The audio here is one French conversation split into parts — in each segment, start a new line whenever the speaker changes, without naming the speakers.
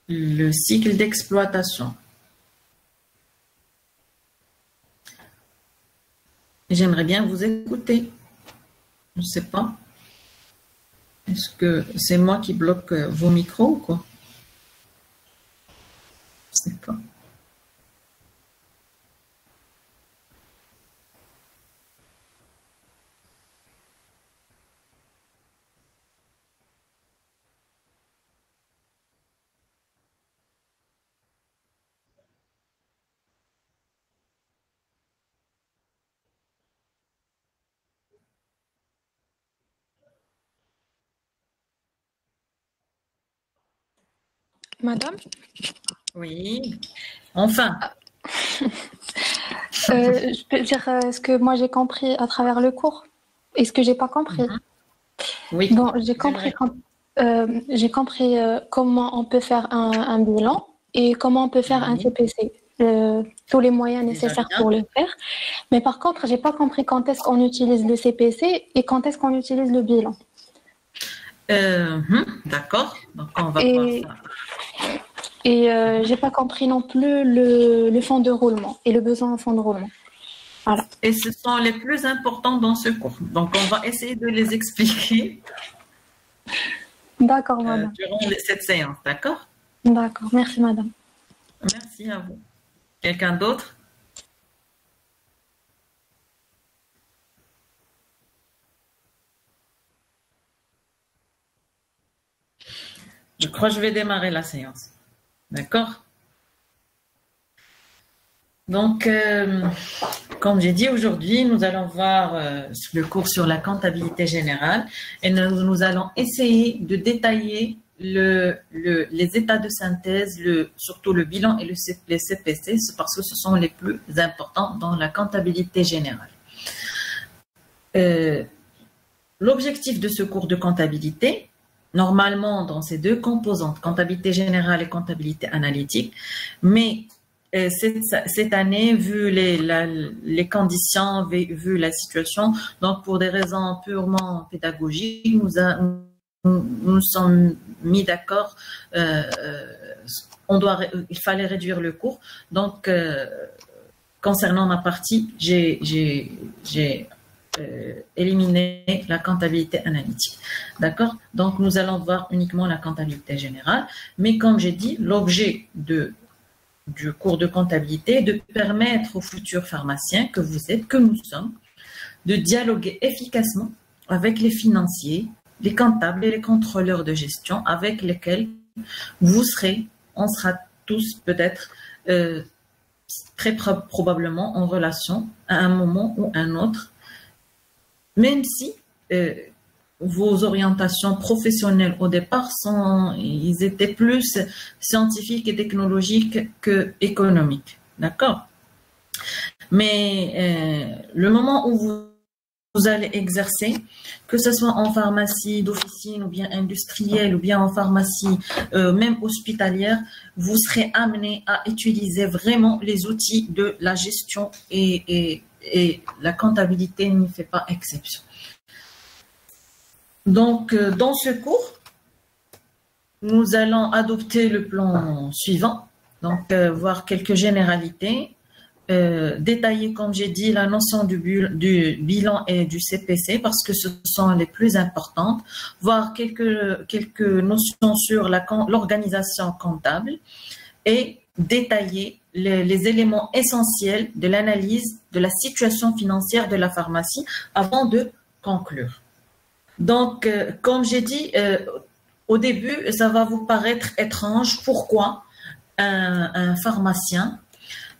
le cycle d'exploitation. J'aimerais bien vous écouter. Je ne sais pas. Est-ce que c'est moi qui bloque vos micros ou quoi? Je ne sais pas.
Madame,
Oui. Enfin.
je peux dire ce que moi j'ai compris à travers le cours et ce que j'ai pas compris.
Oui.
Bon, j'ai compris comment on peut faire un bilan et comment on peut faire un
Oui.
CPC, tous les moyens
Déjà
nécessaires
bien.
pour le faire. Mais par contre, j'ai pas compris quand est-ce qu'on utilise le CPC et quand est-ce qu'on utilise le bilan.
D'accord. Donc, on va voir
Et,
ça.
et j'ai pas compris non plus le fonds de roulement et le besoin en fonds de roulement. Voilà.
Et ce sont les plus importants dans ce cours. Donc, on va essayer de les expliquer
D'accord, madame.
durant cette séance. D'accord?
D'accord. Merci, madame.
Merci à vous. Quelqu'un d'autre? Je crois que je vais démarrer la séance. D'accord? Donc, comme j'ai dit aujourd'hui, nous allons voir le cours sur la comptabilité générale et nous allons essayer de détailler les états de synthèse, surtout le bilan et les CPC, parce que ce sont les plus importants dans la comptabilité générale. L'objectif de ce cours de comptabilité, normalement dans ces deux composantes, comptabilité générale et comptabilité analytique, mais cette année, vu les conditions, vu la situation, donc pour des raisons purement pédagogiques, nous sommes mis d'accord. Il fallait réduire le cours. Donc, concernant ma partie, j'ai éliminer la comptabilité analytique. D'accord? Donc, nous allons voir uniquement la comptabilité générale. Mais comme j'ai dit, l'objet du cours de comptabilité est de permettre aux futurs pharmaciens que vous êtes, que nous sommes, de dialoguer efficacement avec les financiers, les comptables et les contrôleurs de gestion avec lesquels on sera tous peut-être très probablement en relation à un moment ou un autre, même si vos orientations professionnelles au départ ils étaient plus scientifiques et technologiques que économiques, d'accord? Mais le moment où vous allez exercer, que ce soit en pharmacie d'officine ou bien industrielle ou bien en pharmacie même hospitalière, vous serez amené à utiliser vraiment les outils de la gestion et la comptabilité n'y fait pas exception. Donc, dans ce cours, nous allons adopter le plan suivant, donc voir quelques généralités, détailler, comme j'ai dit, la notion du bilan et du CPC parce que ce sont les plus importantes, voir quelques notions sur l'organisation comptable et détailler les éléments essentiels de l'analyse de la situation financière de la pharmacie avant de conclure. Donc, comme j'ai dit, au début, ça va vous paraître étrange. Pourquoi un pharmacien,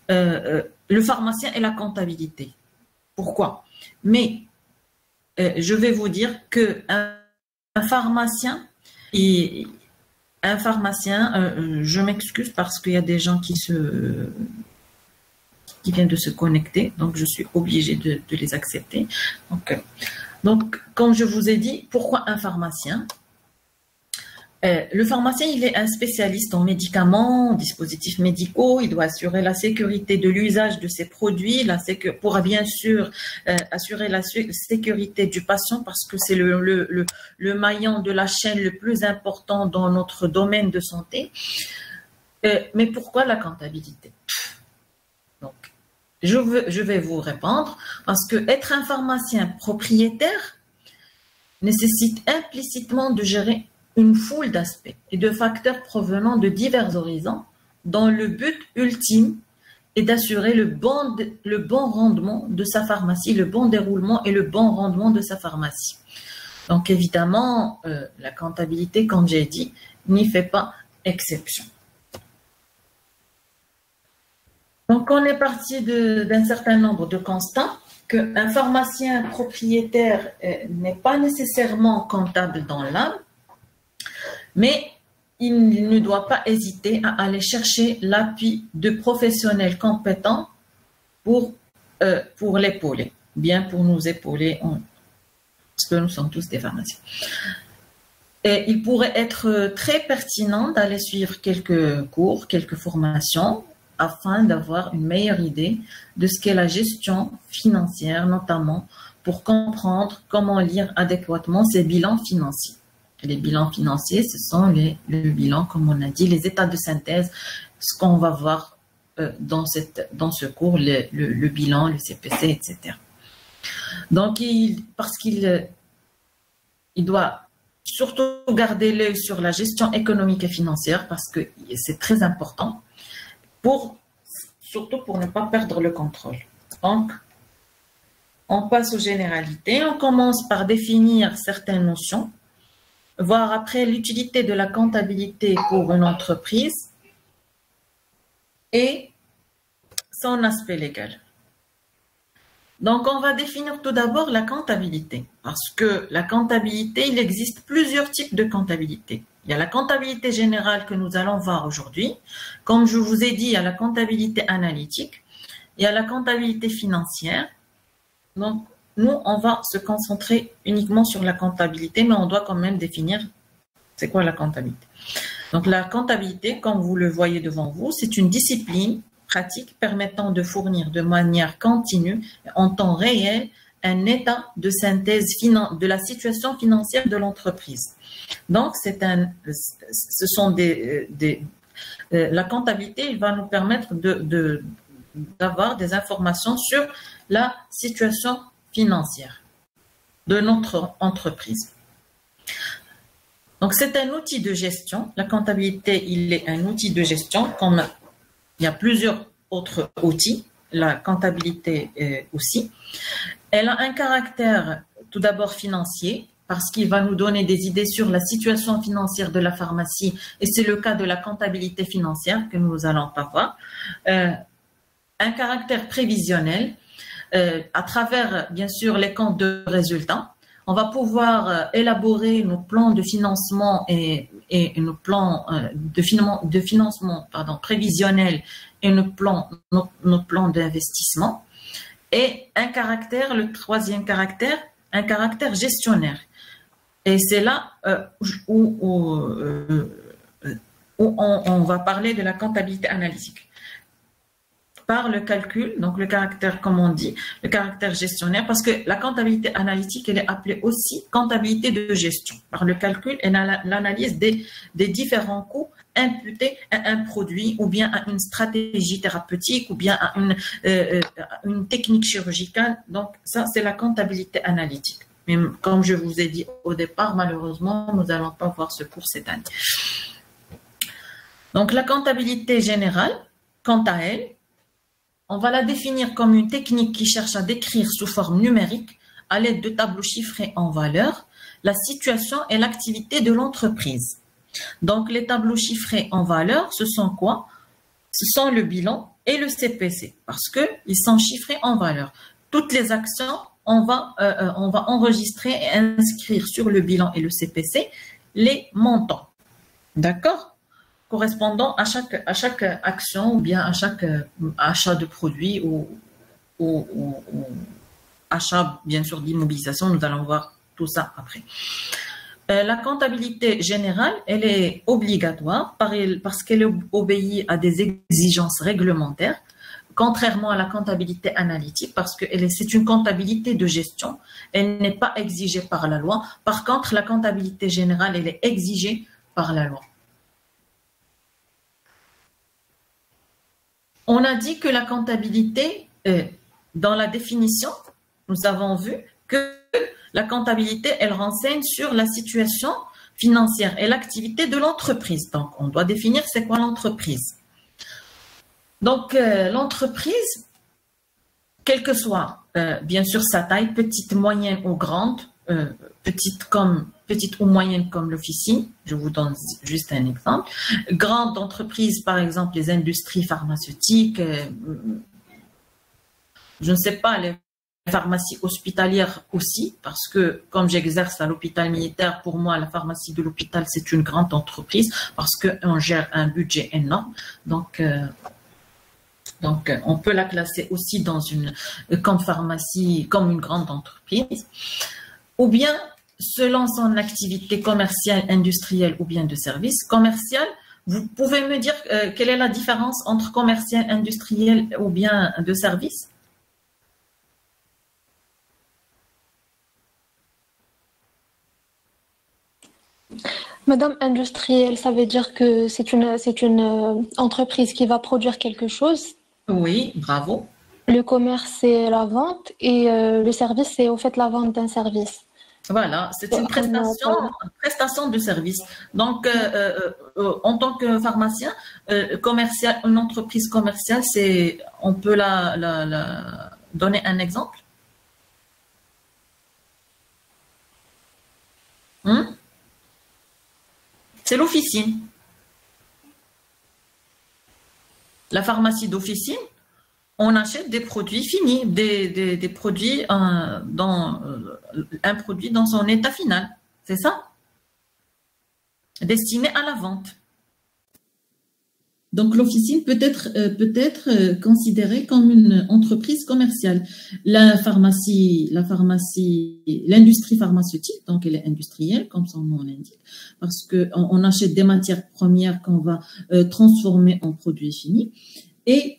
le pharmacien et la comptabilité? Pourquoi? Mais je vais vous dire qu'un pharmacien, je m'excuse parce qu'il y a des gens qui viennent de se connecter, donc je suis obligée de les accepter. Donc, comme je vous ai dit, pourquoi un pharmacien? Le pharmacien, il est un spécialiste en médicaments, en dispositifs médicaux. Il doit assurer la sécurité de l'usage de ces produits, pour bien sûr assurer la sécurité du patient parce que c'est le maillon de la chaîne le plus important dans notre domaine de santé. Mais pourquoi la comptabilité? Donc, je vais vous répondre parce que être un pharmacien propriétaire nécessite implicitement de gérer une foule d'aspects et de facteurs provenant de divers horizons dont le but ultime est d'assurer le bon rendement de sa pharmacie, le bon déroulement et le bon rendement de sa pharmacie. Donc évidemment, la comptabilité, comme j'ai dit, n'y fait pas exception. Donc on est parti d'un certain nombre de constats qu'un pharmacien propriétaire n'est pas nécessairement comptable dans l'âme, mais il ne doit pas hésiter à aller chercher l'appui de professionnels compétents pour l'épauler, bien pour nous épauler, parce que nous sommes tous des pharmaciens. Et il pourrait être très pertinent d'aller suivre quelques cours, quelques formations, afin d'avoir une meilleure idée de ce qu'est la gestion financière, notamment pour comprendre comment lire adéquatement ces bilans financiers. Les bilans financiers, ce sont le bilan, comme on a dit, les états de synthèse, ce qu'on va voir dans ce cours, le bilan, le CPC, etc. Donc, parce qu'il doit surtout garder l'œil sur la gestion économique et financière, parce que c'est très important, surtout pour ne pas perdre le contrôle. Donc, on passe aux généralités. On commence par définir certaines notions, voir après l'utilité de la comptabilité pour une entreprise et son aspect légal. Donc, on va définir tout d'abord la comptabilité, parce que la comptabilité, il existe plusieurs types de comptabilité. Il y a la comptabilité générale que nous allons voir aujourd'hui. Comme je vous ai dit, il y a la comptabilité analytique, il y a la comptabilité financière. Donc, nous, on va se concentrer uniquement sur la comptabilité, mais on doit quand même définir c'est quoi la comptabilité. Donc, la comptabilité, comme vous le voyez devant vous, c'est une discipline pratique permettant de fournir de manière continue, en temps réel, un état de synthèse de la situation financière de l'entreprise. Donc, la comptabilité, il va nous permettre d'avoir des informations sur la situation financière de notre entreprise. Donc, c'est un outil de gestion. La comptabilité, il est un outil de gestion, comme il y a plusieurs autres outils, la comptabilité aussi. Elle a un caractère tout d'abord financier, parce qu'il va nous donner des idées sur la situation financière de la pharmacie, et c'est le cas de la comptabilité financière que nous allons pas voir. Un caractère prévisionnel, à travers, bien sûr, les comptes de résultats. On va pouvoir élaborer nos plans de financement et nos plans de financement prévisionnels et nos plans d'investissement. Et le troisième caractère, un caractère gestionnaire. Et c'est là où on va parler de la comptabilité analytique. Par le calcul, donc le caractère, comme on dit, le caractère gestionnaire, parce que la comptabilité analytique, elle est appelée aussi comptabilité de gestion, par le calcul et l'analyse des différents coûts imputés à un produit ou bien à une stratégie thérapeutique ou bien à une technique chirurgicale. Donc ça, c'est la comptabilité analytique. Mais comme je vous ai dit au départ, malheureusement, nous n'allons pas voir ce cours cette année. Donc la comptabilité générale, quant à elle, on va la définir comme une technique qui cherche à décrire sous forme numérique, à l'aide de tableaux chiffrés en valeurs, la situation et l'activité de l'entreprise. Donc, les tableaux chiffrés en valeurs, ce sont quoi? Ce sont le bilan et le CPC, parce qu'ils sont chiffrés en valeurs. Toutes les actions, on va enregistrer et inscrire sur le bilan et le CPC les montants. D'accord? Correspondant à chaque action ou bien à chaque achat de produits ou achat, bien sûr, d'immobilisation. Nous allons voir tout ça après. La comptabilité générale, elle est obligatoire parce qu'elle obéit à des exigences réglementaires, contrairement à la comptabilité analytique, parce que c'est une comptabilité de gestion. Elle n'est pas exigée par la loi. Par contre, la comptabilité générale, elle est exigée par la loi. On a dit que la comptabilité, dans la définition, nous avons vu que la comptabilité, elle renseigne sur la situation financière et l'activité de l'entreprise. Donc, on doit définir c'est quoi l'entreprise. Donc, l'entreprise, quelle que soit, bien sûr, sa taille, petite, moyenne ou grande, petite ou moyenne comme l'officine, je vous donne juste un exemple. Grande entreprise, par exemple, les industries pharmaceutiques, je ne sais pas, les pharmacies hospitalières aussi, parce que comme j'exerce à l'hôpital militaire, pour moi, la pharmacie de l'hôpital, c'est une grande entreprise parce qu'on gère un budget énorme. Donc, on peut la classer aussi dans comme pharmacie, comme une grande entreprise. Ou bien, selon son activité commerciale, industrielle ou bien de service. Commercial, vous pouvez me dire quelle est la différence entre commercial, industriel ou bien de service?
Madame industrielle, ça veut dire que c'est une entreprise qui va produire quelque chose.
Oui, bravo.
Le commerce, c'est la vente et le service, c'est au fait la vente d'un service.
Voilà, c'est une
Voilà.
prestation de service. Donc, en tant que pharmacien, commercial, une entreprise commerciale, on peut la donner un exemple. Hein? C'est l'officine. La pharmacie d'officine, on achète des produits finis, des produits un produit dans son état final. C'est ça? Destiné à la vente. Donc, l'officine peut être considérée comme une entreprise commerciale. L'industrie pharmaceutique, donc elle est industrielle, comme son nom l'indique, parce qu'on achète des matières premières qu'on va transformer en produits finis. Et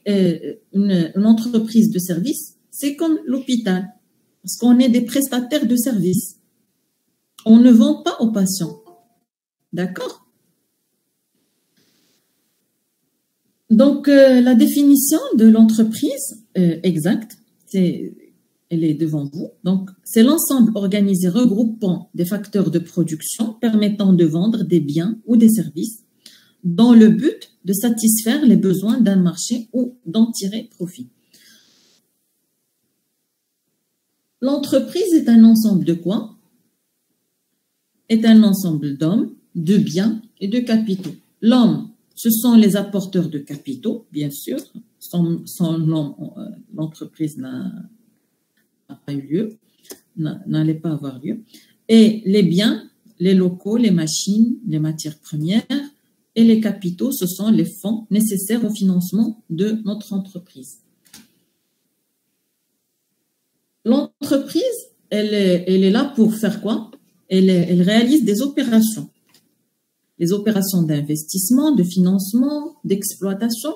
une entreprise de service, c'est comme l'hôpital, parce qu'on est des prestataires de services. On ne vend pas aux patients. D'accord? Donc, la définition de l'entreprise exacte, elle est devant vous. Donc, c'est l'ensemble organisé regroupant des facteurs de production permettant de vendre des biens ou des services dans le but de satisfaire les besoins d'un marché ou d'en tirer profit. L'entreprise est un ensemble de quoi? Est un ensemble d'hommes, de biens et de capitaux. L'homme, ce sont les apporteurs de capitaux, bien sûr. Sans l'homme, l'entreprise n'a pas eu lieu, n'allait pas avoir lieu. Et les biens, les locaux, les machines, les matières premières, et les capitaux, ce sont les fonds nécessaires au financement de notre entreprise. L'entreprise, elle est là pour faire quoi? Elle réalise des opérations. Les opérations d'investissement, de financement, d'exploitation.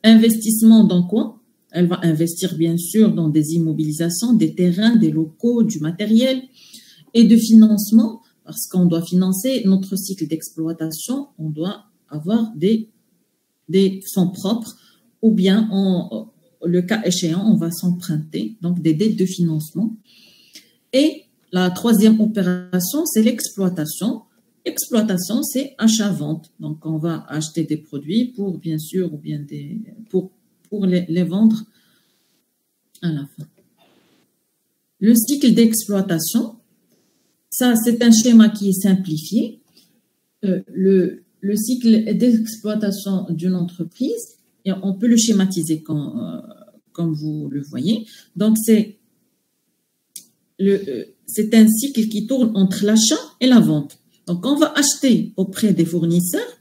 Investissement dans quoi? Elle va investir bien sûr dans des immobilisations, des terrains, des locaux, du matériel. Et de financement, parce qu'on doit financer notre cycle d'exploitation, on doit avoir des fonds propres ou bien, le cas échéant, on va s'emprunter, donc des dettes de financement. Et la troisième opération, c'est l'exploitation. Exploitation, c'est achat-vente. Donc, on va acheter des produits pour, bien sûr, ou bien pour les vendre à la fin. Le cycle d'exploitation, ça, c'est un schéma qui est simplifié. Le cycle d'exploitation d'une entreprise, et on peut le schématiser comme vous le voyez. Donc, c'est un cycle qui tourne entre l'achat et la vente. Donc, on va acheter auprès des fournisseurs.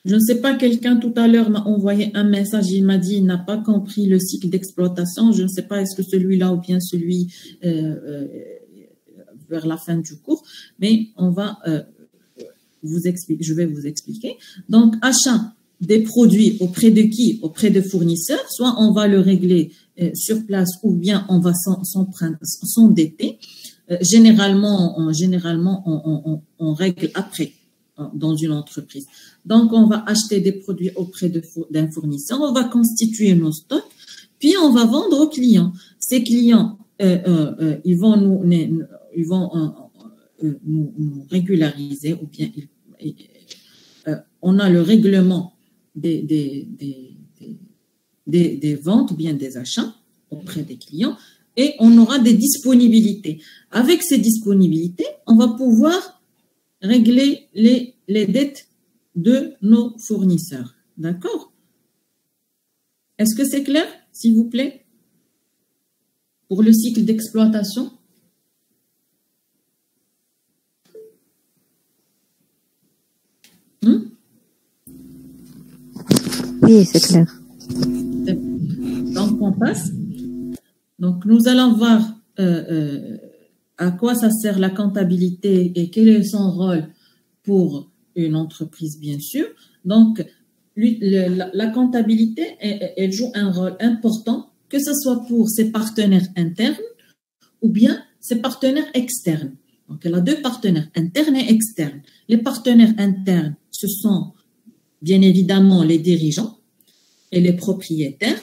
Je ne sais pas, quelqu'un tout à l'heure m'a envoyé un message, il m'a dit il n'a pas compris le cycle d'exploitation. Je ne sais pas, est-ce que celui-là ou bien celui vers la fin du cours, mais on va je vais vous expliquer. Donc, achat des produits auprès de qui? Auprès de fournisseurs, soit on va le régler sur place ou bien on va s'endetter. Généralement, on règle après dans une entreprise. Donc, on va acheter des produits auprès d'un fournisseur, on va constituer nos stocks, puis on va vendre aux clients. Ces clients, ils vont nous régulariser, ou bien on a le règlement des ventes ou bien des achats auprès des clients, et on aura des disponibilités. Avec ces disponibilités, on va pouvoir régler les dettes de nos fournisseurs. D'accord? Est-ce que c'est clair, s'il vous plaît? Pour le cycle d'exploitation?
Oui, c'est clair.
Donc, on passe. Donc, nous allons voir à quoi ça sert la comptabilité et quel est son rôle pour une entreprise, bien sûr. Donc, la comptabilité, elle joue un rôle important, que ce soit pour ses partenaires internes ou bien ses partenaires externes. Donc, elle a deux partenaires, internes et externes. Les partenaires internes, ce sont bien évidemment les dirigeants et les propriétaires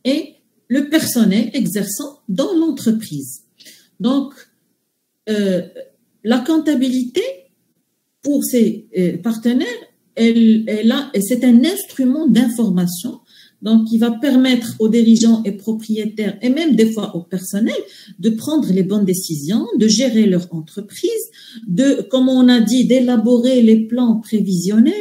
et le personnel exerçant dans l'entreprise. Donc, la comptabilité pour ces partenaires, c'est un instrument d'information, donc qui va permettre aux dirigeants et propriétaires, et même des fois au personnel, de prendre les bonnes décisions, de gérer leur entreprise, comme on a dit, d'élaborer les plans prévisionnels,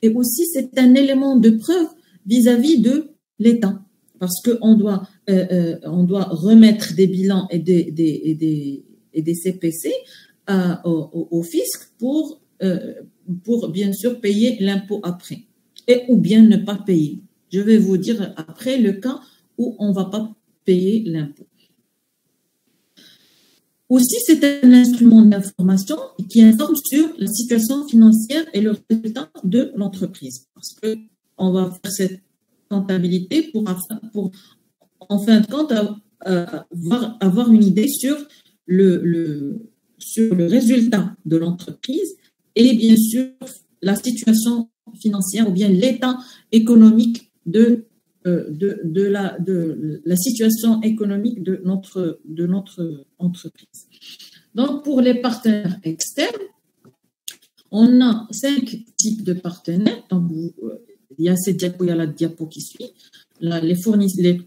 et aussi c'est un élément de preuve vis-à-vis de l'État. Parce qu'on doit remettre des bilans et des CPC au fisc pour bien sûr payer l'impôt après, ou bien ne pas payer. Je vais vous dire après le cas où on ne va pas payer l'impôt. Aussi, c'est un instrument d'information qui informe sur la situation financière et le résultat de l'entreprise. Parce qu'on va faire cette comptabilité pour en fin de compte, avoir une idée sur le résultat de l'entreprise et bien sûr la situation financière ou bien l'état économique de la situation économique de notre entreprise. Donc, pour les partenaires externes, on a 5 types de partenaires. Donc, il y a cette diapo, il y a la diapo qui suit. Là, les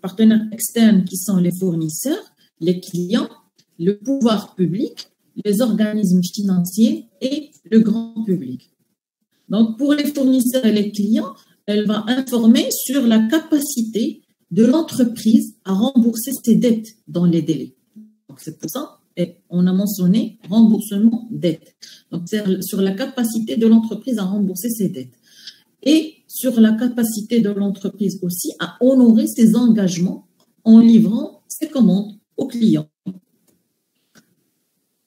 partenaires externes qui sont les fournisseurs, les clients, le pouvoir public, les organismes financiers et le grand public. Donc, pour les fournisseurs et les clients, elle va informer sur la capacité de l'entreprise à rembourser ses dettes dans les délais. Donc, c'est pour ça qu'on a mentionné remboursement dette. Donc, c'est sur la capacité de l'entreprise à rembourser ses dettes. Et sur la capacité de l'entreprise aussi à honorer ses engagements en livrant ses commandes aux clients.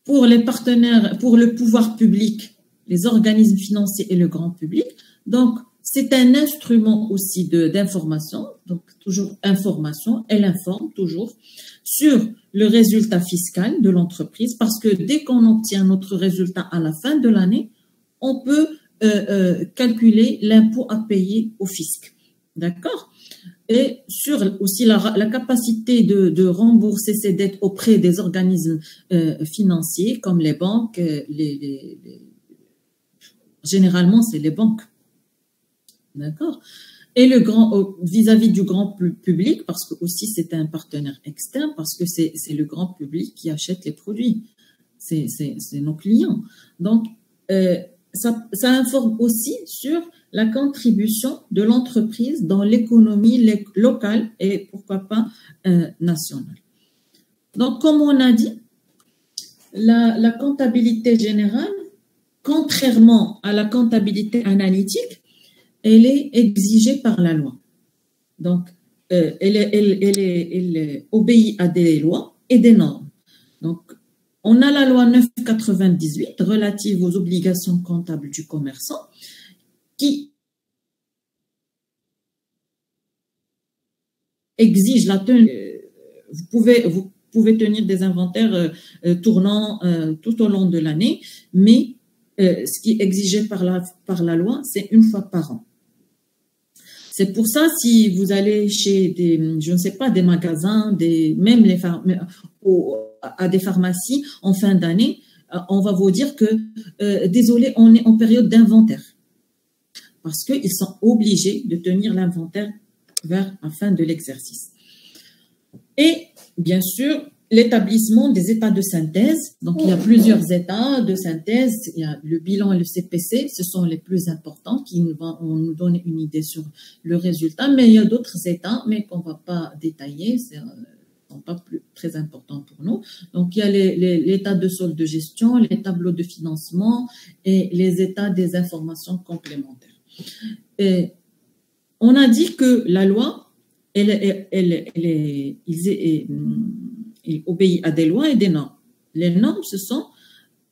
Pour les partenaires, pour le pouvoir public, les organismes financiers et le grand public, donc c'est un instrument aussi d'information, donc toujours information, elle informe toujours sur le résultat fiscal de l'entreprise parce que dès qu'on obtient notre résultat à la fin de l'année, on peut calculer l'impôt à payer au fisc. D'accord? Et sur aussi la capacité de rembourser ses dettes auprès des organismes financiers comme les banques, généralement c'est les banques. D'accord? Et vis-à-vis du grand public, parce que aussi c'est un partenaire externe, parce que c'est le grand public qui achète les produits. C'est nos clients. Donc, ça informe aussi sur la contribution de l'entreprise dans l'économie locale et pourquoi pas nationale. Donc, comme on a dit, la comptabilité générale, contrairement à la comptabilité analytique, elle est exigée par la loi. Donc, elle obéit à des lois et des normes. Donc, on a la loi 998 relative aux obligations comptables du commerçant qui exige la tenue. Vous pouvez tenir des inventaires tournants tout au long de l'année, mais ce qui est exigé par la loi, c'est une fois par an. C'est pour ça, si vous allez chez je ne sais pas, des magasins, même à des pharmacies en fin d'année, on va vous dire que, désolé, on est en période d'inventaire. Parce qu'ils sont obligés de tenir l'inventaire vers la fin de l'exercice. Et bien sûr, l'établissement des états de synthèse. Donc, il y a plusieurs états de synthèse. Il y a le bilan et le CPC. Ce sont les plus importants qui vont nous donner une idée sur le résultat. Mais il y a d'autres états, mais qu'on ne va pas détailler. Ce ne sont pas très importants pour nous. Donc, il y a l'état de solde de gestion, les tableaux de financement et les états des informations complémentaires. Et on a dit que la loi, il obéit à des lois et des normes. Les normes, ce sont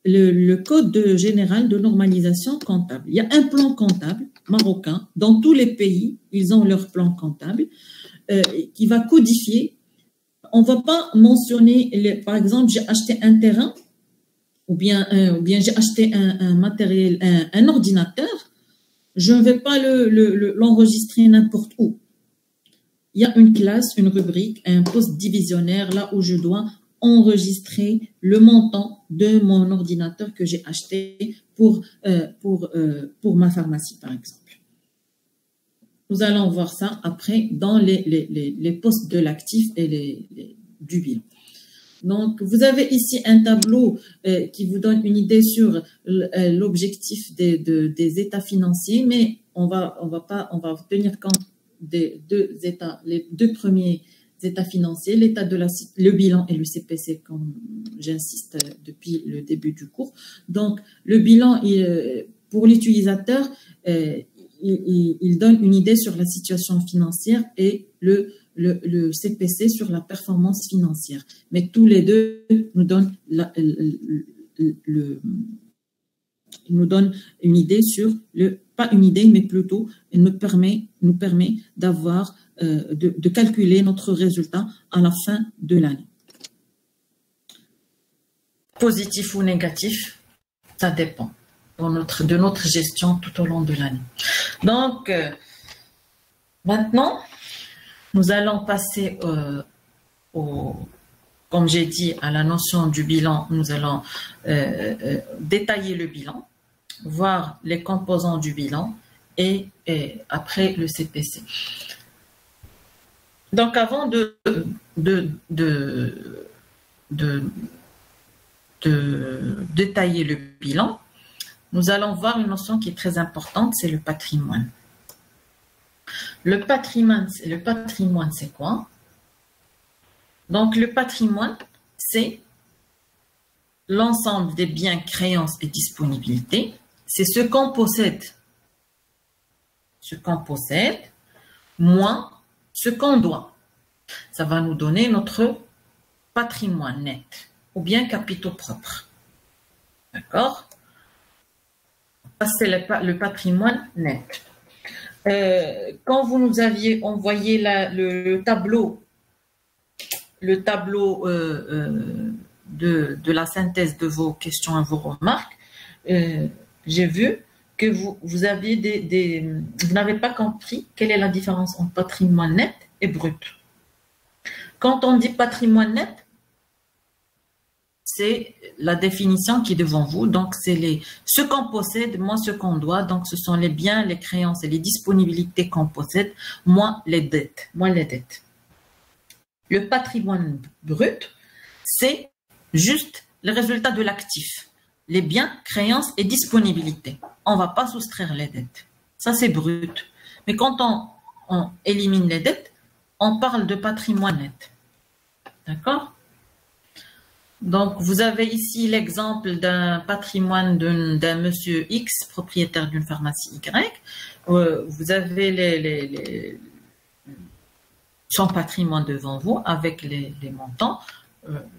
le Code général de normalisation comptable. Il y a un plan comptable marocain. Dans tous les pays, ils ont leur plan comptable qui va codifier. On ne va pas mentionner, par exemple, j'ai acheté un terrain ou bien j'ai acheté un matériel, un ordinateur. Je ne vais pas l'enregistrer n'importe où. Il y a une classe, une rubrique, un poste divisionnaire là où je dois enregistrer le montant de mon ordinateur que j'ai acheté pour ma pharmacie, par exemple. Nous allons voir ça après dans les postes de l'actif et du bilan. Donc, vous avez ici un tableau qui vous donne une idée sur l'objectif des états financiers, mais on va tenir compte des les deux premiers états financiers, le bilan et le CPC, comme j'insiste depuis le début du cours. Donc, le bilan, pour l'utilisateur, il donne une idée sur la situation financière et le CPC sur la performance financière. Mais tous les deux nous donnent nous donne une idée sur pas une idée, mais plutôt il nous permet d'avoir, de calculer notre résultat à la fin de l'année. Positif ou négatif, ça dépend de notre gestion tout au long de l'année. Donc, maintenant, nous allons passer comme j'ai dit, à la notion du bilan. Nous allons détailler le bilan, voir les composants du bilan et après le CPC. Donc, avant de détailler le bilan, nous allons voir une notion qui est très importante, c'est le patrimoine. Le patrimoine, c'est quoi? Donc, le patrimoine, c'est l'ensemble des biens, créances et disponibilités. C'est ce qu'on possède. Ce qu'on possède, moins ce qu'on doit. Ça va nous donner notre patrimoine net ou bien capitaux propres. D'accord? C'est le patrimoine net. Quand vous nous aviez envoyé le tableau de la synthèse de vos questions et vos remarques, j'ai vu que vous aviez vous n'avez pas compris quelle est la différence entre patrimoine net et brut. Quand on dit patrimoine net, c'est la définition qui est devant vous. Donc, c'est ce qu'on possède, moins ce qu'on doit. Donc, ce sont les biens, les créances et les disponibilités qu'on possède, moins les dettes. Le patrimoine brut, c'est juste le résultat de l'actif. Les biens, créances et disponibilités. On ne va pas soustraire les dettes. Ça, c'est brut. Mais quand on élimine les dettes, on parle de patrimoine net. D'accord? Donc, vous avez ici l'exemple d'un patrimoine d'un monsieur X, propriétaire d'une pharmacie Y. Vous avez son patrimoine devant vous avec les montants.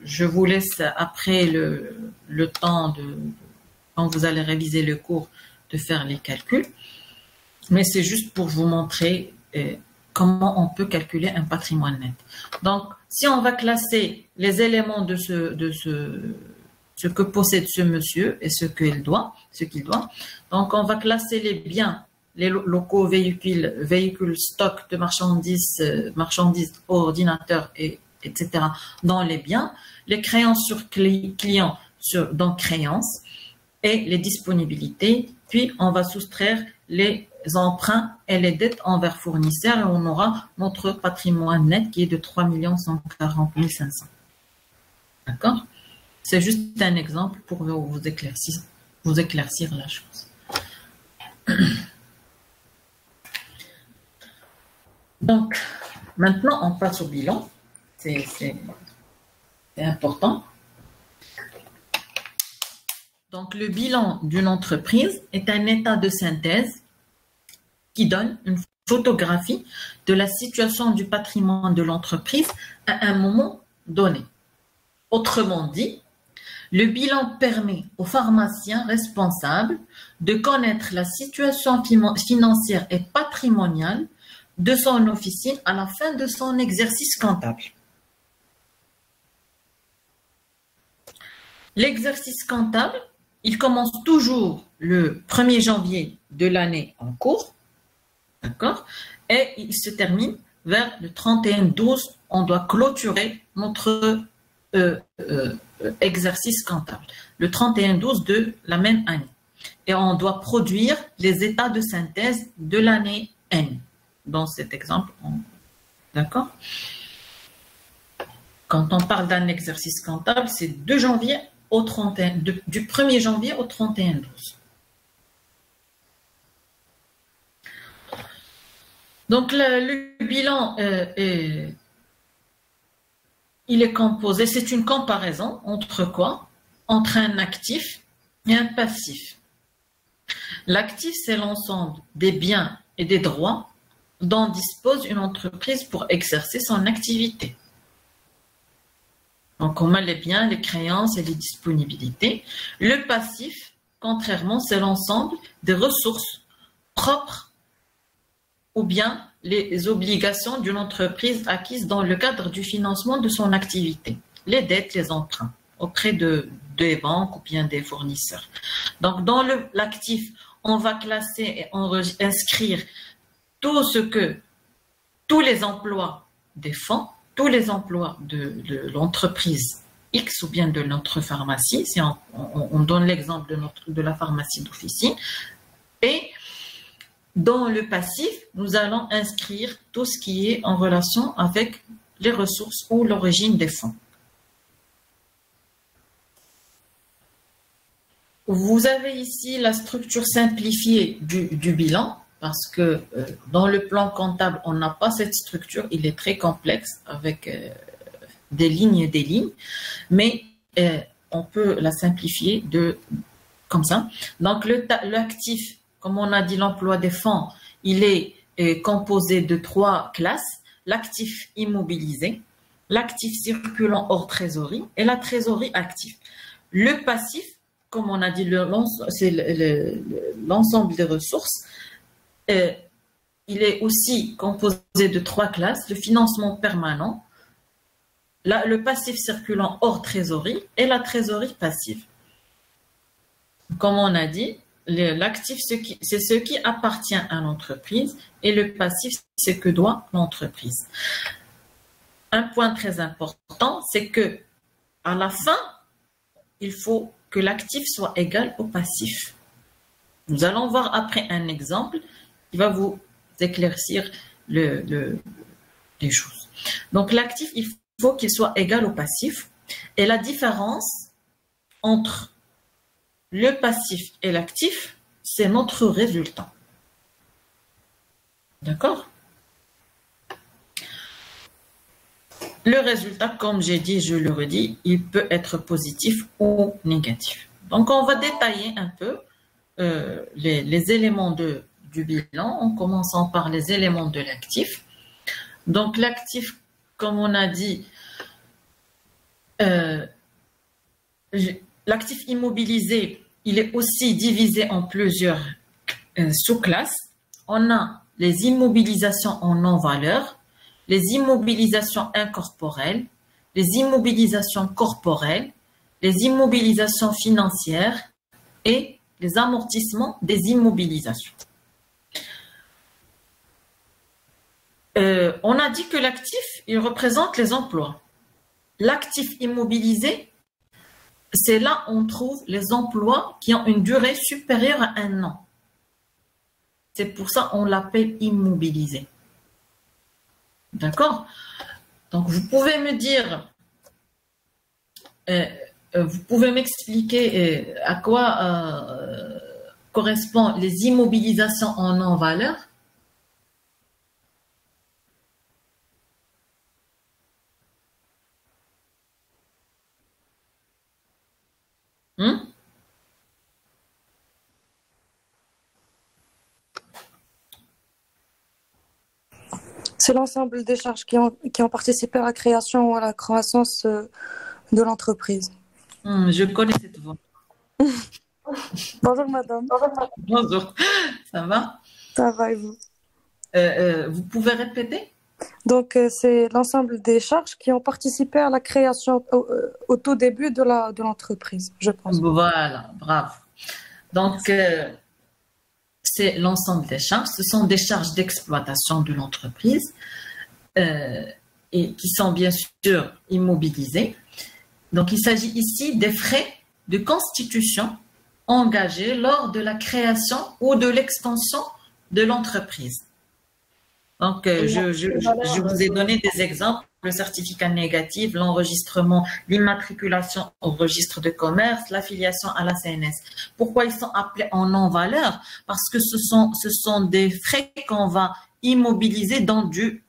Je vous laisse après le temps quand vous allez réviser le cours de faire les calculs. Mais c'est juste pour vous montrer comment on peut calculer un patrimoine net. Donc, si on va classer les éléments de ce ce que possède ce monsieur et ce qu'il doit. Donc, on va classer les biens, les locaux, véhicules, stocks de marchandises, ordinateurs, etc. dans les biens, les créances sur clients dans créances et les disponibilités. Puis, on va soustraire les emprunts et les dettes envers fournisseurs et on aura notre patrimoine net qui est de 3 140 500. D'accord? C'est juste un exemple pour vous éclaircir la chose. Donc, maintenant, on passe au bilan. C'est important. Donc, le bilan d'une entreprise est un état de synthèse qui donne une photographie de la situation du patrimoine de l'entreprise à un moment donné. Autrement dit, le bilan permet aux pharmaciens responsables de connaître la situation financière et patrimoniale de son officine à la fin de son exercice comptable. L'exercice comptable, il commence toujours le 1er janvier de l'année en cours, d'accord, et il se termine vers le 31/12. On doit clôturer notre exercice comptable, le 31/12 de la même année. Et on doit produire les états de synthèse de l'année N. Dans cet exemple, d'accord? Quand on parle d'un exercice comptable, c'est du 1er janvier au 31/12. Donc, le bilan il est composé, c'est une comparaison entre quoi? Entre un actif et un passif. L'actif, c'est l'ensemble des biens et des droits dont dispose une entreprise pour exercer son activité. Donc, on a les biens, les créances et les disponibilités. Le passif, contrairement, c'est l'ensemble des ressources propres ou bien les obligations d'une entreprise acquises dans le cadre du financement de son activité, les dettes, les emprunts auprès des banques ou bien des fournisseurs. Donc, dans l'actif, on va classer et inscrire tous les emplois des fonds, tous les emplois de l'entreprise X ou bien de notre pharmacie, si on donne l'exemple de la pharmacie d'officine, et dans le passif, nous allons inscrire tout ce qui est en relation avec les ressources ou l'origine des fonds. Vous avez ici la structure simplifiée du bilan, parce que dans le plan comptable, on n'a pas cette structure, il est très complexe avec des lignes et des lignes, mais on peut la simplifier comme ça. Donc l'actif, comme on a dit, l'emploi des fonds, il est composé de 3 classes: l'actif immobilisé, l'actif circulant hors trésorerie et la trésorerie active. Le passif, comme on a dit, c'est l'ensemble des ressources. Il est aussi composé de 3 classes: le financement permanent, le passif circulant hors trésorerie et la trésorerie passive. Comme on a dit, l'actif, c'est ce qui appartient à l'entreprise et le passif, c'est ce que doit l'entreprise. Un point très important, c'est que à la fin, il faut que l'actif soit égal au passif. Nous allons voir après un exemple qui va vous éclaircir les choses. Donc, l'actif, il faut qu'il soit égal au passif. Et la différence entre le passif et l'actif, c'est notre résultat. D'accord? Le résultat, comme j'ai dit, je le redis, il peut être positif ou négatif. Donc, on va détailler un peu les éléments du bilan, en commençant par les éléments de l'actif. Donc, l'actif, comme on a dit, l'actif immobilisé, il est aussi divisé en plusieurs sous-classes. On a les immobilisations en non-valeur, les immobilisations incorporelles, les immobilisations corporelles, les immobilisations financières et les amortissements des immobilisations. On a dit que l'actif, il représente les emplois. L'actif immobilisé, c'est là où on trouve les emplois qui ont une durée supérieure à 1 an. C'est pour ça qu'on l'appelle immobilisé. D'accord? Donc, vous pouvez me dire, vous pouvez m'expliquer à quoi correspondent les immobilisations en non-valeur?
C'est l'ensemble des charges qui ont participé à la création ou à la croissance de l'entreprise.
Je connais cette voix.
Bonjour madame.
Bonjour, ça va?
Ça va et vous?
Vous pouvez répéter?
Donc, c'est l'ensemble des charges qui ont participé à la création au tout début de l'entreprise, je pense.
Voilà, bravo. Donc, c'est l'ensemble des charges. Ce sont des charges d'exploitation de l'entreprise et qui sont bien sûr immobilisées. Donc, il s'agit ici des frais de constitution engagés lors de la création ou de l'extension de l'entreprise. Donc, je vous ai donné des exemples, le certificat négatif, l'enregistrement, l'immatriculation au registre de commerce, l'affiliation à la CNS. Pourquoi ils sont appelés en non-valeur? Parce que ce sont des frais qu'on va immobiliser dans du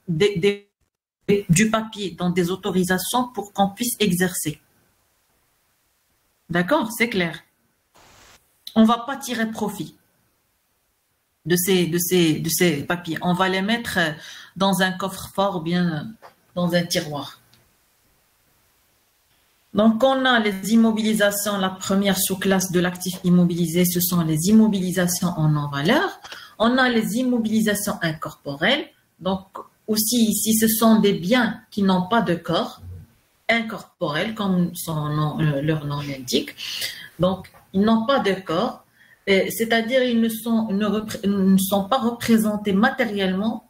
papier, dans des autorisations pour qu'on puisse exercer. D'accord? C'est clair. On ne va pas tirer profit de ces papiers. On va les mettre dans un coffre-fort ou bien dans un tiroir. Donc, on a les immobilisations. La première sous-classe de l'actif immobilisé, ce sont les immobilisations en non-valeur. On a les immobilisations incorporelles. Donc, aussi ici, ce sont des biens qui n'ont pas de corps, incorporels, comme leur nom l'indique. Donc, ils n'ont pas de corps. C'est-à-dire ils ne sont pas représentés matériellement.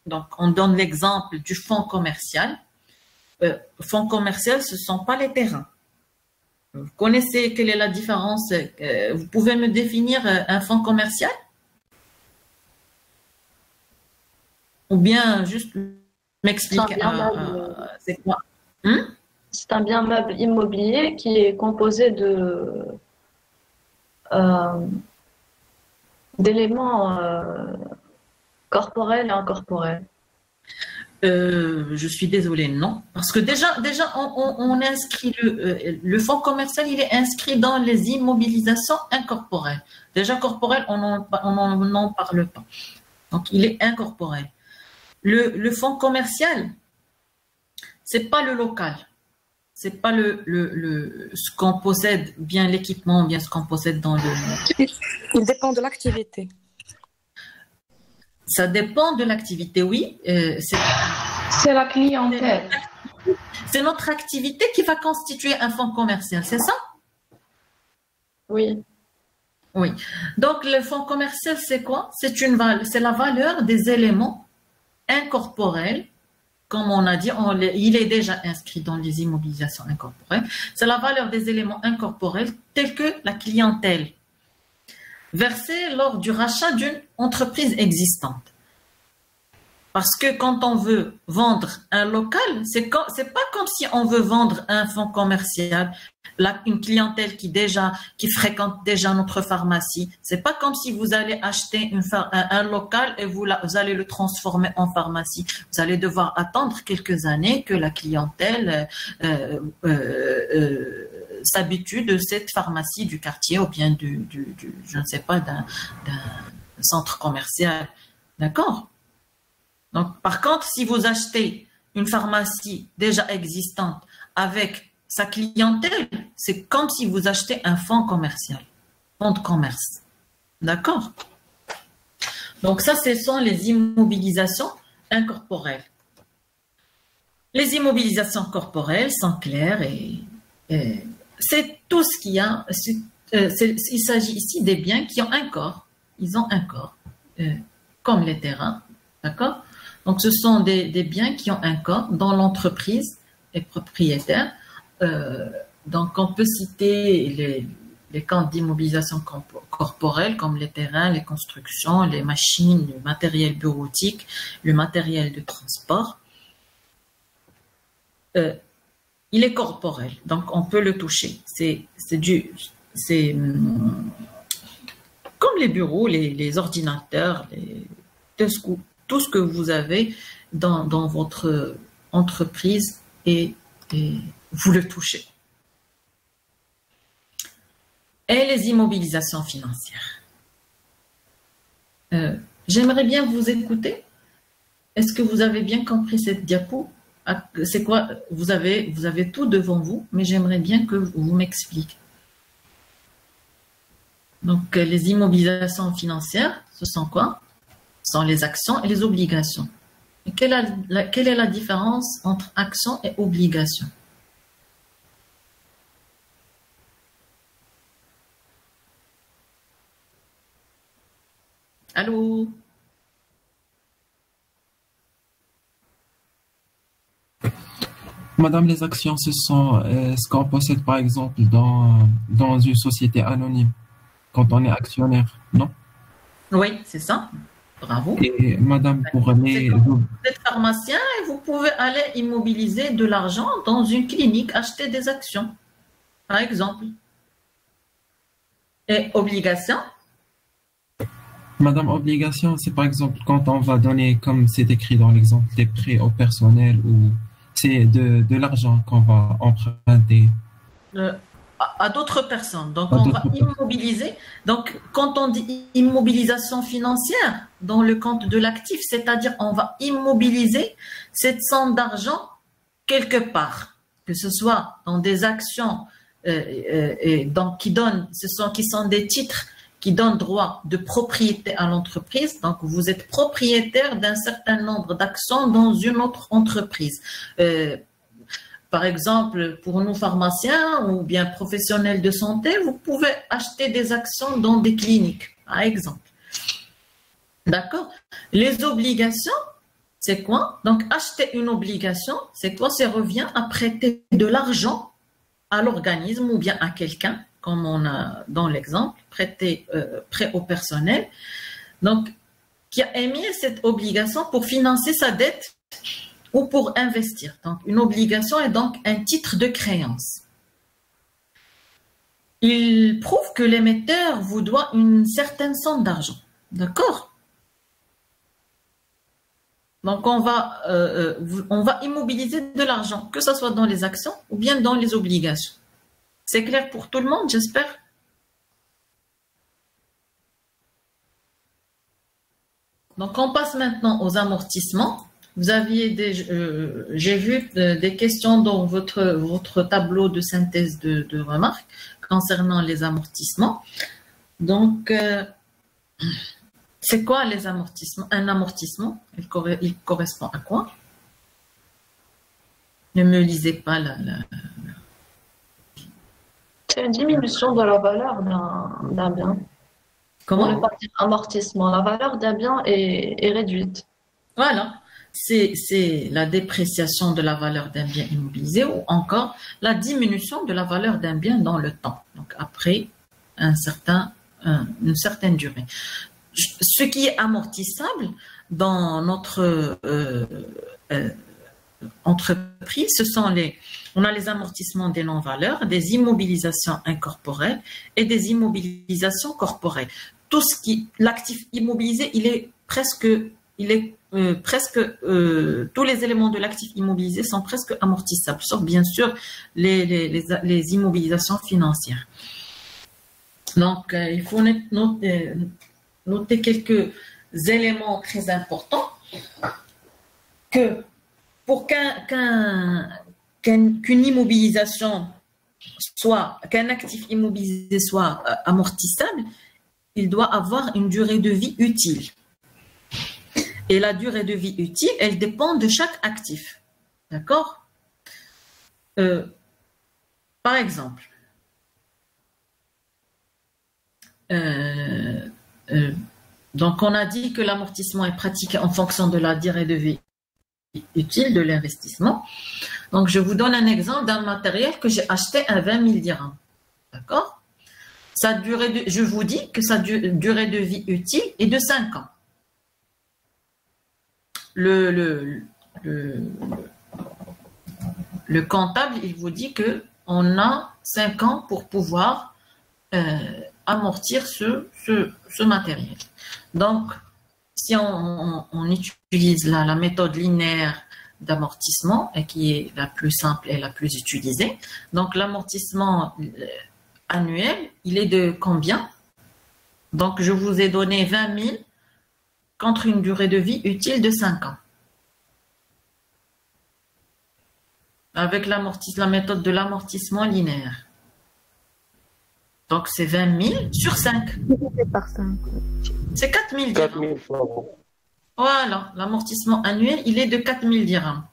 Donc, on donne l'exemple du fonds commercial. Fonds commercial, ce ne sont pas les terrains. Vous connaissez quelle est la différence? Vous pouvez me définir un fonds commercial? Ou bien juste m'expliquer c'est quoi?
C'est un bien meuble immobilier qui est composé d'éléments corporels et incorporels.
Je suis désolée, non. Parce que déjà on inscrit le fonds commercial, il est inscrit dans les immobilisations incorporelles. Déjà corporel, on n'en parle pas. Donc, il est incorporel. Le fonds commercial, c'est pas le local. C'est pas ce qu'on possède, bien l'équipement, bien ce qu'on possède dans le...
Il dépend de l'activité.
Ça dépend de l'activité, oui.
C'est la clientèle.
C'est notre activité qui va constituer un fonds commercial, c'est ça?
Oui.
Oui. Donc, le fonds commercial, c'est quoi? C'est la valeur des éléments incorporels. Comme on a dit, il est déjà inscrit dans les immobilisations incorporelles. C'est la valeur des éléments incorporels tels que la clientèle versée lors du rachat d'une entreprise existante. Parce que quand on veut vendre un local, c'est pas comme si on veut vendre un fonds commercial, une clientèle qui fréquente déjà notre pharmacie. C'est pas comme si vous allez acheter un local et vous allez le transformer en pharmacie. Vous allez devoir attendre quelques années que la clientèle s'habitue de cette pharmacie du quartier ou bien je ne sais pas, d'un centre commercial. D'accord? Donc, par contre, si vous achetez une pharmacie déjà existante avec sa clientèle, c'est comme si vous achetez un fonds commercial, fonds de commerce. D'accord? Donc, ça, ce sont les immobilisations incorporelles. Les immobilisations corporelles sont claires et c'est tout ce qu'il y a. Il s'agit ici des biens qui ont un corps. Ils ont un corps, comme les terrains, d'accord? Donc, ce sont des biens qui ont un corps dont l'entreprise est propriétaire. Donc, on peut citer les comptes d'immobilisation corporelle comme les terrains, les constructions, les machines, le matériel bureautique, le matériel de transport. Il est corporel, donc on peut le toucher. C'est comme les bureaux, les ordinateurs, tout ce que vous avez dans votre entreprise et vous le touchez. Et les immobilisations financières. J'aimerais bien vous écouter. Est-ce que vous avez bien compris cette diapo? C'est quoi? Vous avez tout devant vous, mais j'aimerais bien que vous m'expliquiez. Donc, les immobilisations financières, ce sont quoi? Ce sont les actions et les obligations. Et quelle est la différence entre actions et obligations? Allô?
Madame, les actions, ce sont ce qu'on possède par exemple dans une société anonyme quand on est actionnaire, non?
Oui, c'est ça. Bravo.
Et Madame, pour les...
Vous êtes pharmacien et vous pouvez aller immobiliser de l'argent dans une clinique, acheter des actions, par exemple. Et obligation?
Madame, obligation, c'est par exemple quand on va donner, comme c'est écrit dans l'exemple, des prêts au personnel ou c'est de l'argent qu'on va emprunter.
À d'autres personnes. Donc, on va immobiliser. Donc, quand on dit immobilisation financière dans le compte de l'actif, c'est-à-dire on va immobiliser cette somme d'argent quelque part, que ce soit dans des actions qui sont des titres qui donnent droit de propriété à l'entreprise. Donc, vous êtes propriétaire d'un certain nombre d'actions dans une autre entreprise. Par exemple, pour nous pharmaciens ou bien professionnels de santé, vous pouvez acheter des actions dans des cliniques, par exemple. D'accord? Les obligations, c'est quoi? Donc, acheter une obligation, c'est quoi? Ça revient à prêter de l'argent à l'organisme ou bien à quelqu'un, comme on a dans l'exemple, prêt au personnel, donc qui a émis cette obligation pour financer sa dette ou pour investir. Donc, une obligation est donc un titre de créance. Il prouve que l'émetteur vous doit une certaine somme d'argent. D'accord? Donc, on va immobiliser de l'argent, que ce soit dans les actions ou bien dans les obligations. C'est clair pour tout le monde, j'espère? Donc, on passe maintenant aux amortissements. Vous aviez j'ai vu des questions dans votre tableau de synthèse de remarques concernant les amortissements. Donc, c'est quoi les amortissements? Un amortissement, il correspond à quoi? Ne me lisez pas
C'est une diminution de la valeur d'un bien.
Comment?
On ne peut pas dire amortissement. La valeur d'un bien est réduite.
Voilà. C'est la dépréciation de la valeur d'un bien immobilisé ou encore la diminution de la valeur d'un bien dans le temps. Donc, après une certaine durée. Ce qui est amortissable dans notre entreprise, on a les amortissements des non-valeurs, des immobilisations incorporelles et des immobilisations corporelles. L'actif immobilisé, tous les éléments de l'actif immobilisé sont presque amortissables, sauf bien sûr les immobilisations financières. Donc, il faut noter quelques éléments très importants que pour qu'une immobilisation qu'un actif immobilisé soit amortissable, il doit avoir une durée de vie utile. Et la durée de vie utile, elle dépend de chaque actif. D'accord? Par exemple, euh, euh, donc on a dit que l'amortissement est pratiqué en fonction de la durée de vie utile de l'investissement. Donc je vous donne un exemple d'un matériel que j'ai acheté à 20 000 dirhams. D'accord? Je vous dis que sa durée de vie utile est de 5 ans. Le comptable, il vous dit que on a 5 ans pour pouvoir amortir ce matériel. Donc, si on utilise la méthode linéaire d'amortissement, et qui est la plus simple et la plus utilisée, donc l'amortissement annuel, il est de combien? Donc, je vous ai donné 20 000 contre une durée de vie utile de 5 ans. Avec la méthode de l'amortissement linéaire. Donc, c'est 20 000 sur 5.
Par 5.
C'est 4 000
4
dirhams.
000 francs.
Voilà, l'amortissement annuel, il est de 4 000 dirhams.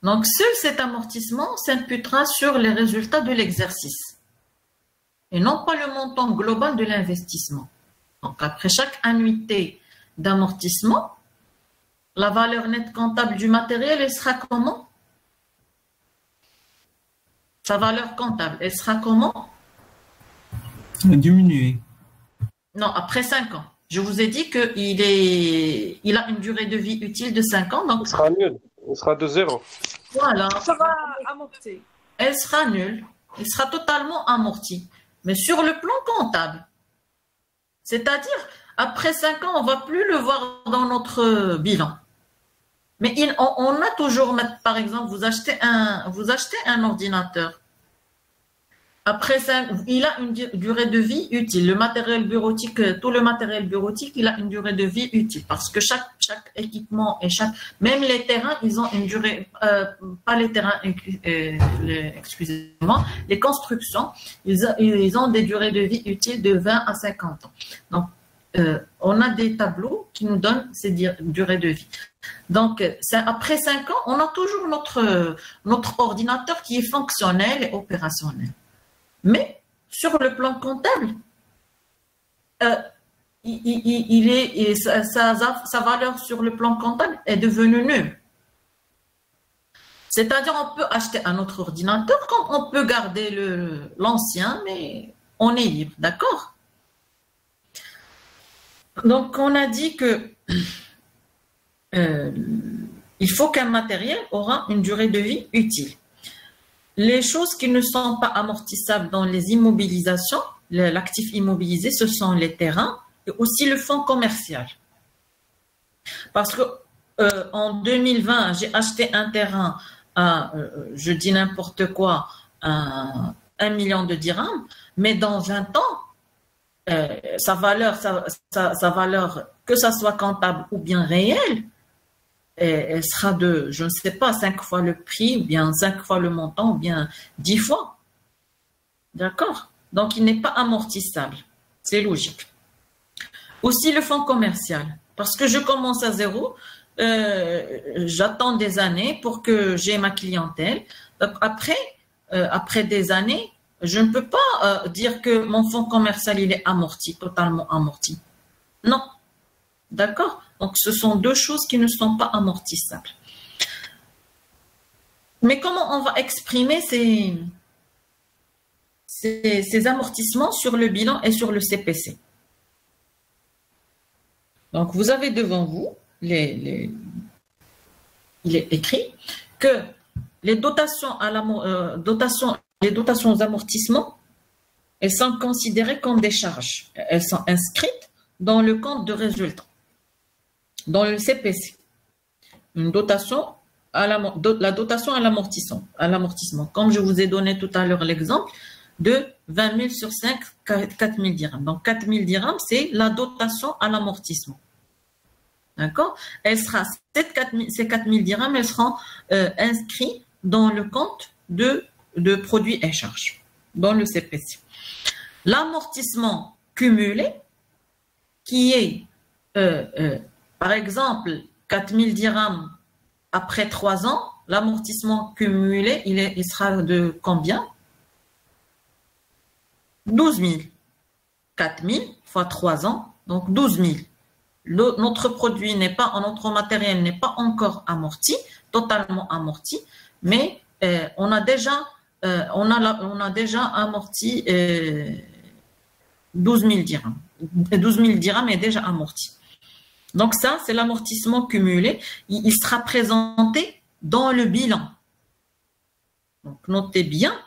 Donc, seul cet amortissement s'imputera sur les résultats de l'exercice et non pas le montant global de l'investissement. Donc, après chaque annuité d'amortissement, la valeur nette comptable du matériel, elle sera comment? Sa valeur comptable, elle sera comment?
Diminuer.
Non, après 5 ans. Je vous ai dit qu'il a une durée de vie utile de 5 ans. Donc,
Il sera nul. Il sera de 0.
voilà.
Ça va amortir.
Elle sera nulle. Elle sera totalement amortie. Mais sur le plan comptable, c'est-à-dire, après 5 ans, on ne va plus le voir dans notre bilan. Mais on a toujours, par exemple, vous achetez un ordinateur. Après ça, il a une durée de vie utile. Le matériel bureautique, tout le matériel bureautique, il a une durée de vie utile. Parce que chaque équipement et même les terrains, ils ont une durée, pas les terrains, excusez-moi, les constructions, ils ont des durées de vie utiles de 20 à 50 ans. Donc, on a des tableaux qui nous donnent ces durées de vie. Donc, après 5 ans, on a toujours notre ordinateur qui est fonctionnel et opérationnel. Mais, sur le plan comptable, sa valeur sur le plan comptable est devenue nulle. C'est-à-dire, on peut acheter un autre ordinateur, on peut garder l'ancien, mais on est libre, d'accord? Donc, on a dit que il faut qu'un matériel aura une durée de vie utile. Les choses qui ne sont pas amortissables dans les immobilisations, l'actif immobilisé, ce sont les terrains et aussi le fonds commercial. Parce que en 2020, j'ai acheté un terrain à, je dis n'importe quoi, à 1 million de dirhams, mais dans 20 ans, sa valeur, que ça soit comptable ou bien réelle, elle sera de, je ne sais pas, 5 fois le prix, ou bien 5 fois le montant, ou bien 10 fois. D'accord? Donc, il n'est pas amortissable. C'est logique. Aussi, le fonds commercial. Parce que je commence à zéro, j'attends des années pour que j'ai ma clientèle. Après des années, je ne peux pas dire que mon fonds commercial, il est amorti, totalement amorti. Non. D'accord? Donc, ce sont deux choses qui ne sont pas amortissables. Mais comment on va exprimer ces amortissements sur le bilan et sur le CPC? Donc, vous avez devant vous, il est écrit que les dotations aux amortissements, elles sont considérées comme des charges. Elles sont inscrites dans le compte de résultat, dans le CPC. Une dotation la dotation à l'amortissement. Comme je vous ai donné tout à l'heure l'exemple de 20 000 sur 5, 4 000 dirhams. Donc, 4 000 dirhams, c'est la dotation à l'amortissement. D'accord? Ces 4 000 dirhams, elles seront inscrits dans le compte de produits et charges, dans le CPC. L'amortissement cumulé, qui est, par exemple, 4 000 dirhams après 3 ans, l'amortissement cumulé, il sera de combien? 12 000. 4 000 fois 3 ans, donc 12 000. Notre produit n'est pas, notre matériel n'est pas encore amorti, totalement amorti, mais on a déjà amorti 12 000 dirhams. 12 000 dirhams est déjà amorti. Donc ça, c'est l'amortissement cumulé. Il sera présenté dans le bilan. Donc notez bien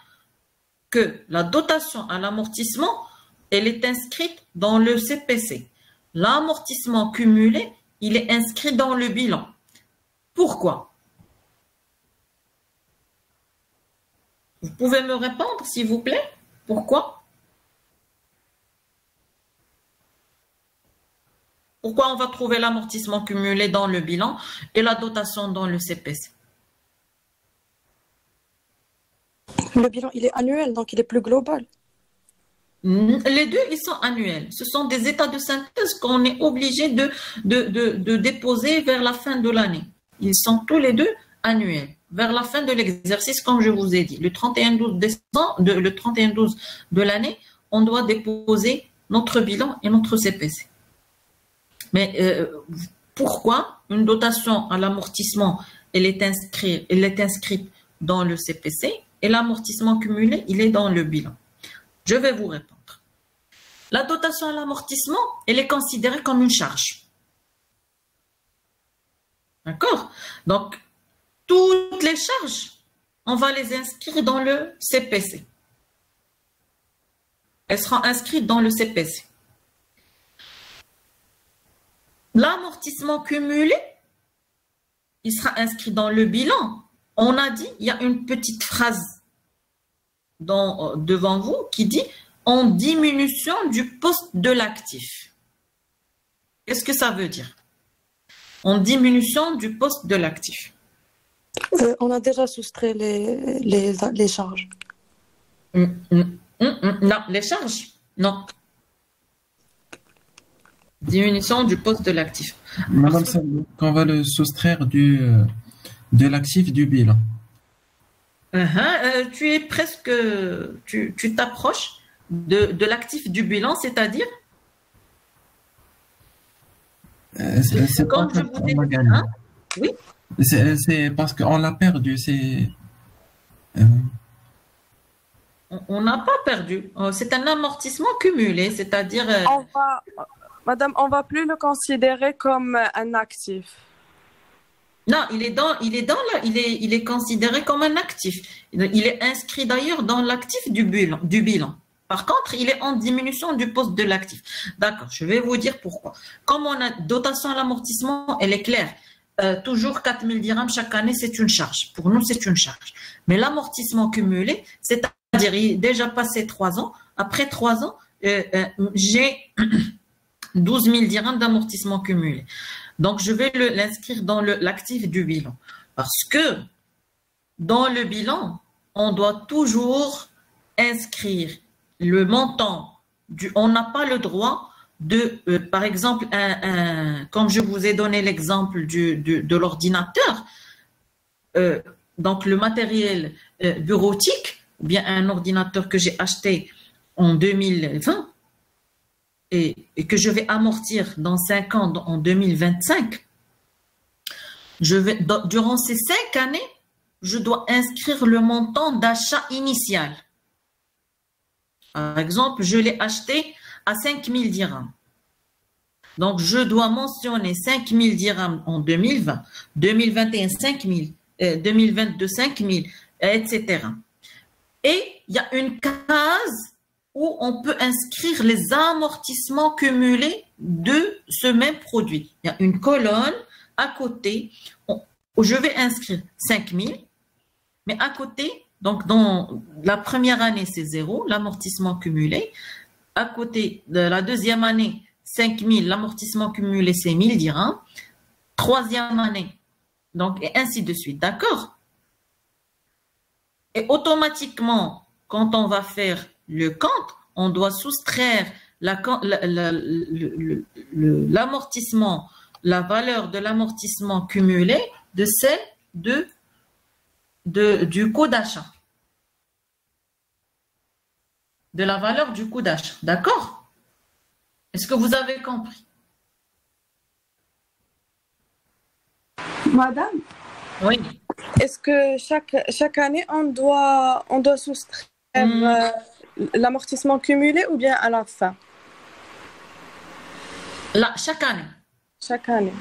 que la dotation à l'amortissement, elle est inscrite dans le CPC. L'amortissement cumulé, il est inscrit dans le bilan. Pourquoi? Vous pouvez me répondre, s'il vous plaît? Pourquoi? Pourquoi on va trouver l'amortissement cumulé dans le bilan et la dotation dans le CPC?
Le bilan, il est annuel, donc il est plus global.
Les deux, ils sont annuels. Ce sont des états de synthèse qu'on est obligé de déposer vers la fin de l'année. Ils sont tous les deux annuels. Vers la fin de l'exercice, comme je vous ai dit, le 31-12 décembre, le 31-12 de l'année, on doit déposer notre bilan et notre CPC. Mais pourquoi une dotation à l'amortissement, elle est inscrite dans le CPC et l'amortissement cumulé, il est dans le bilan? Je vais vous répondre. La dotation à l'amortissement, elle est considérée comme une charge. D'accord? Donc, toutes les charges, on va les inscrire dans le CPC. Elles seront inscrites dans le CPC. L'amortissement cumulé, il sera inscrit dans le bilan. On a dit, il y a une petite phrase devant vous qui dit en diminution du poste de l'actif. Qu'est-ce que ça veut dire? En diminution du poste de l'actif.
On a déjà soustrait les charges.
Non, les charges, non. Diminution du poste de l'actif.
Madame, qu'on va le soustraire de l'actif du bilan.
Tu es presque, tu t'approches de l'actif du bilan, c'est-à-dire
comme
je vous ai dit, hein? Oui.
C'est parce qu'on l'a perdu.
On n'a pas perdu. C'est un amortissement cumulé, c'est-à-dire.
Madame, on va plus le considérer comme un actif.
Non, il est considéré comme un actif. Il est inscrit d'ailleurs dans l'actif du bilan. Par contre, il est en diminution du poste de l'actif. D'accord, je vais vous dire pourquoi. Comme on a dotation à l'amortissement, elle est claire. Toujours 4 000 dirhams chaque année, c'est une charge. Pour nous, c'est une charge. Mais l'amortissement cumulé, c'est-à-dire, il est déjà passé 3 ans. Après 3 ans, j'ai 12 000 dirhams d'amortissement cumulé. Donc, je vais l'inscrire dans l'actif du bilan. Parce que dans le bilan, on doit toujours inscrire le montant on n'a pas le droit de, par exemple, comme je vous ai donné l'exemple de l'ordinateur, donc le matériel bureautique, ou bien un ordinateur que j'ai acheté en 2020, et que je vais amortir dans 5 ans, en 2025, durant ces 5 années, je dois inscrire le montant d'achat initial. Par exemple, je l'ai acheté à 5 000 dirhams. Donc, je dois mentionner 5 000 dirhams en 2020, 2021, 5 000, 2022, 5 000, etc. Et il y a une case où on peut inscrire les amortissements cumulés de ce même produit. Il y a une colonne à côté où je vais inscrire 5 000, mais à côté, donc dans la première année, c'est 0, l'amortissement cumulé. À côté de la deuxième année, 5 000, l'amortissement cumulé, c'est 1 000 dirhams. Troisième année, donc, et ainsi de suite, d'accord? Et automatiquement, quand on va faire le compte, on doit soustraire l'amortissement, la valeur de l'amortissement cumulé de celle du coût d'achat. de la valeur du coût d'achat. D'accord? Est-ce que vous avez compris?
Madame,
Oui.
est-ce que chaque année, on doit soustraire l'amortissement cumulé ou bien à la fin?
Là, chaque année.
Chaque année.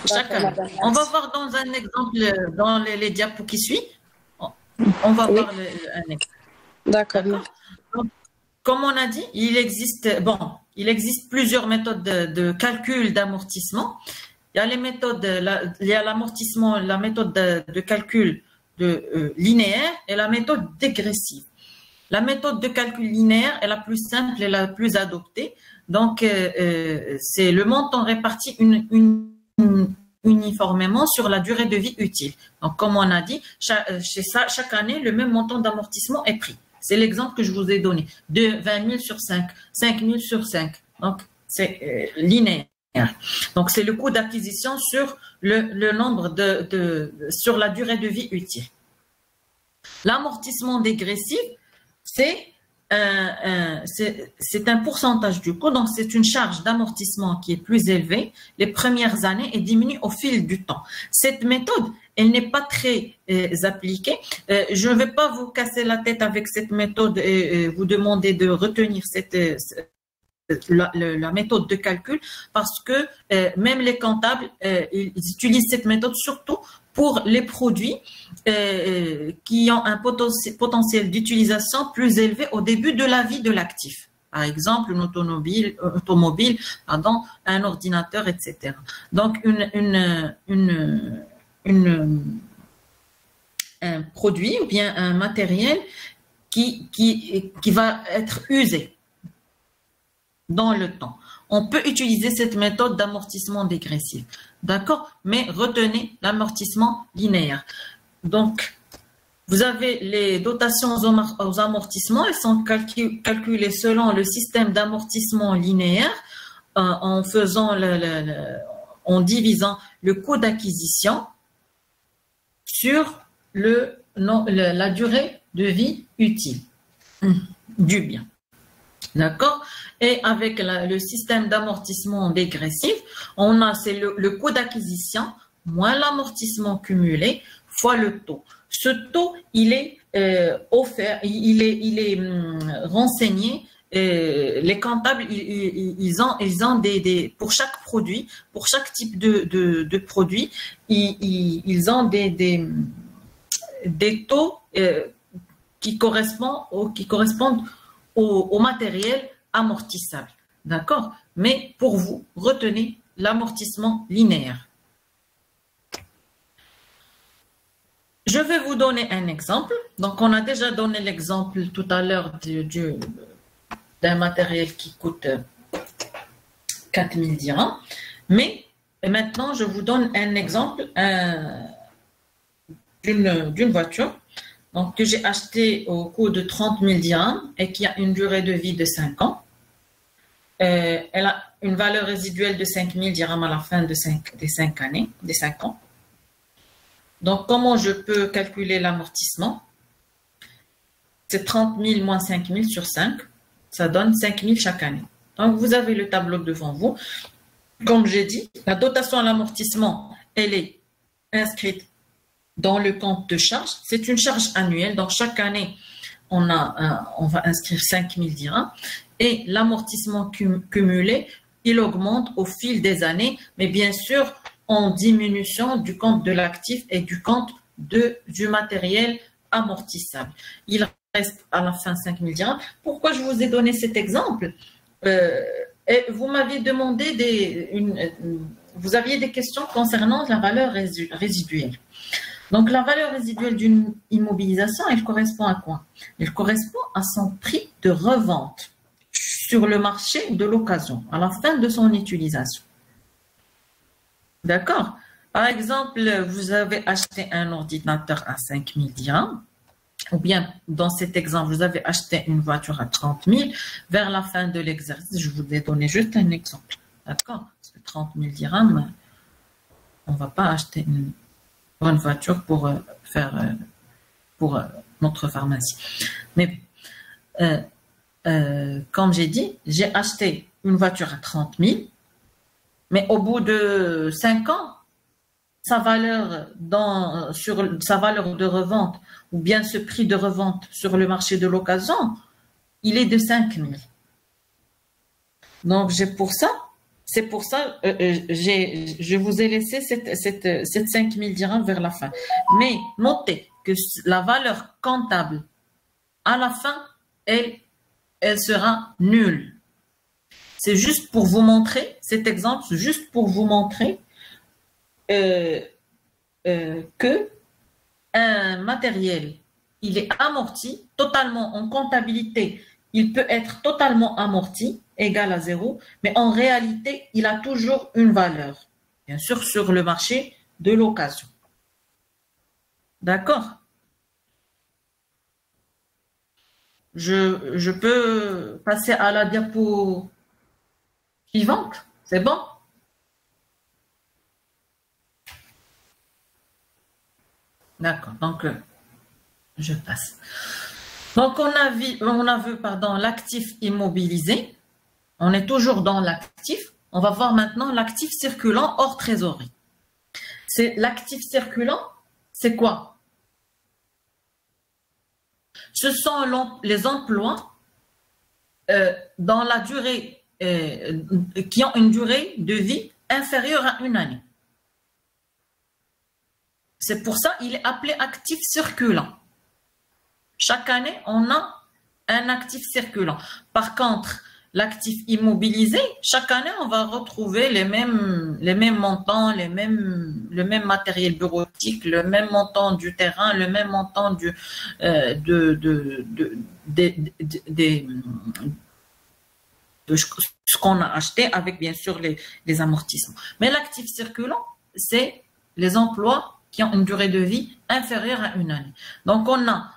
Chaque
D'accord,
année.
madame,
On va
merci.
voir dans un exemple, dans les diapos qui suivent. On va
Oui.
voir un exemple.
D'accord,
D'accord? Donc, comme on a dit, il existe plusieurs méthodes de calcul d'amortissement. Il y a les méthodes, il y a l'amortissement, la méthode de calcul linéaire et la méthode dégressive. La méthode de calcul linéaire est la plus simple et la plus adoptée. Donc, c'est le montant réparti uniformément sur la durée de vie utile. Donc, comme on a dit, chaque année, le même montant d'amortissement est pris. C'est l'exemple que je vous ai donné. De 20 000 sur 5, 5 000 sur 5. Donc, c'est linéaire. Donc, c'est le coût d'acquisition sur le nombre sur la durée de vie utile. L'amortissement dégressif, c'est un pourcentage du coût, donc c'est une charge d'amortissement qui est plus élevée les premières années et diminue au fil du temps. Cette méthode, elle n'est pas très appliquée. Je ne vais pas vous casser la tête avec cette méthode et vous demander de retenir la méthode de calcul parce que même les comptables, ils utilisent cette méthode surtout pour les produits qui ont un potentiel d'utilisation plus élevé au début de la vie de l'actif. Par exemple, une automobile, un ordinateur, etc. Donc, un produit ou bien un matériel qui va être usé dans le temps. On peut utiliser cette méthode d'amortissement dégressif. D'accord? Mais retenez l'amortissement linéaire. Donc, vous avez les dotations aux amortissements. Elles sont calculées selon le système d'amortissement linéaire en divisant le coût d'acquisition sur la durée de vie utile du bien. D'accord? Et avec le système d'amortissement dégressif, c'est le coût d'acquisition moins l'amortissement cumulé fois le taux. Ce taux, il est offert, il est renseigné. Les comptables, ils ont pour chaque produit, pour chaque type de produit, ils ont des taux qui correspondent au matériel amortissable. D'accord? Mais pour vous, retenez l'amortissement linéaire. Je vais vous donner un exemple. Donc, on a déjà donné l'exemple tout à l'heure d'un matériel qui coûte 4000 dirhams. Mais maintenant, je vous donne un exemple d'une voiture donc, que j'ai achetée au coût de 30 000 dirhams et qui a une durée de vie de 5 ans. Elle a une valeur résiduelle de 5 000 dirhams à la fin des 5 ans. Donc, comment je peux calculer l'amortissement? C'est 30 000 moins 5 000 sur 5. Ça donne 5 000 chaque année. Donc, vous avez le tableau devant vous. Comme j'ai dit, la dotation à l'amortissement, elle est inscrite dans le compte de charge. C'est une charge annuelle. Donc, chaque année, on va inscrire 5 000 dirhams. Et l'amortissement cumulé, il augmente au fil des années, mais bien sûr, en diminution du compte de l'actif et du compte du matériel amortissable. Il reste à la fin 5 000 dirhams. Pourquoi je vous ai donné cet exemple? Et vous m'aviez demandé vous aviez des questions concernant la valeur résiduelle. Donc, la valeur résiduelle d'une immobilisation, elle correspond à quoi? Elle correspond à son prix de revente sur le marché de l'occasion, à la fin de son utilisation. D'accord? Par exemple, vous avez acheté un ordinateur à 5 000 dirhams, ou bien, dans cet exemple, vous avez acheté une voiture à 30 000. Vers la fin de l'exercice, je vous ai donné juste un exemple. D'accord? Parce que 30 000 dirhams, on ne va pas acheter une bonne voiture pour notre pharmacie. Mais comme j'ai dit, j'ai acheté une voiture à 30 000, mais au bout de 5 ans, sa valeur sur sa valeur de revente ou bien ce prix de revente sur le marché de l'occasion, il est de 5 000. Donc c'est pour ça, je vous ai laissé cette 5 000 dirhams vers la fin. Mais notez que la valeur comptable à la fin, elle sera nulle. C'est juste pour vous montrer cet exemple, c'est juste pour vous montrer que un matériel, il est amorti totalement en comptabilité. Il peut être totalement amorti, égal à 0, mais en réalité, il a toujours une valeur. Bien sûr, sur le marché de l'occasion. D'accord? Je peux passer à la diapo suivante. C'est bon? D'accord, donc je passe. Donc on a vu l'actif immobilisé. On est toujours dans l'actif. On va voir maintenant l'actif circulant hors trésorerie. C'est l'actif circulant, c'est quoi? Ce sont les emplois dans la durée qui ont une durée de vie inférieure à une année. C'est pour ça qu'il est appelé actif circulant. Chaque année, on a un actif circulant. Par contre, l'actif immobilisé, chaque année, on va retrouver les mêmes montants, le même matériel bureautique, le même montant du terrain, le même montant de ce qu'on a acheté avec bien sûr les amortissements. Mais l'actif circulant, c'est les emplois qui ont une durée de vie inférieure à une année. Donc on a